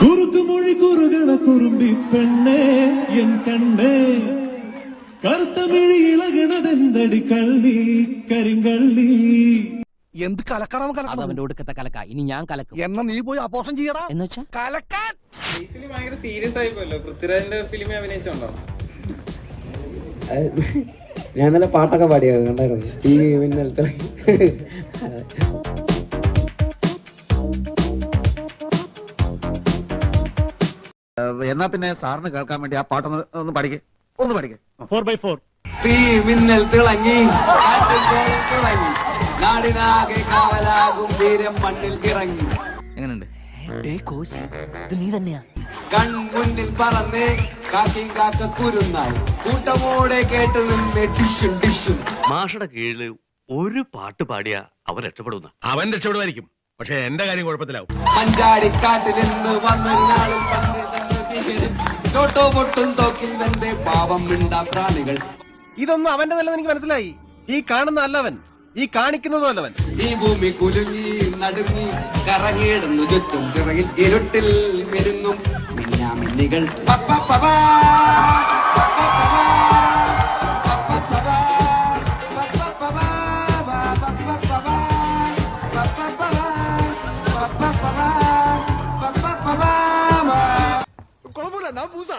കുറുക്കുമൊഴി കുറുകണ കുറുമ്പി പെണ്ണേ എൻ കണ്ണേ കറുത്തമിഴി ഇളകണതെന്തടി കള്ളി കരിങ്കള്ളി. എന്ത് കലക്കണം അവന്റെ ഒടുക്കത്തെ കലക്ക. ഇനി ഞാൻ കലക്കും. എന്നാ നീ പോയി അപോഷം ചെയ്യടാ എന്ന് വെച്ചാ കലക്കാൻ. ഭയങ്കര സീരിയസ് ആയി പോയല്ലോ. പൃഥ്വിരാജിന്റെ ഫിലിം അഭിനയിച്ചോണ്ടോ? ഞാൻ നല്ല പാട്ടൊക്കെ പാടിയത് കണ്ടായിരുന്നു. ഈ മിന്നലത്തെ എന്നാ പിന്നെ സാറിന് കേൾക്കാൻ വേണ്ടി ആ പാട്ടൊന്ന് പഠിക്കേ 4x4 തീ മിന്നൽ തിളങ്ങി തിളങ്ങി നാടിനാകെ കാവലാകും വീരം മണ്ണിൽ ഇറങ്ങി. എങ്ങനെയുണ്ട്? നീ തന്നെയാ കൺമുന്നിൽ പറന്നേ കാക്കിയും കാക്ക കുരുന്നായി കൂട്ടമോടെ കേട്ട് നിന്ന് ഡിഷും ഡിഷും. മാഷയുടെ കീഴില് ഒരു പാട്ട് പാടിയ അവൻ രക്ഷപ്പെടുന്ന. അവൻ രക്ഷപ്പെടുമായിരിക്കും, പക്ഷെ എന്റെ കാര്യം കുഴപ്പത്തിലാവും. മഞ്ചാടിക്കാട്ടിൽ നിന്ന് വന്നൊരു നാളിൽ തോട്ടോ പൊട്ടും തോക്കിൽ വെന്തേ പാവം മിണ്ടാ പ്രാണികൾ. ഇതൊന്നും അവന്റെ നല്ലത് എനിക്ക് മനസ്സിലായി. ഈ കാണുന്ന അല്ലവൻ, ഈ കാണിക്കുന്നതും അല്ലവൻ. ഈ ഭൂമി കുലുങ്ങി നടുങ്ങി കറങ്ങിയിടുന്നു ചുറ്റും ചിറകിൽ ഇരുട്ടിൽ മെരുങ്ങും മിന്നാമിന്നികൾ. കുഴപ്പമില്ല, ഞാൻ പൂസ.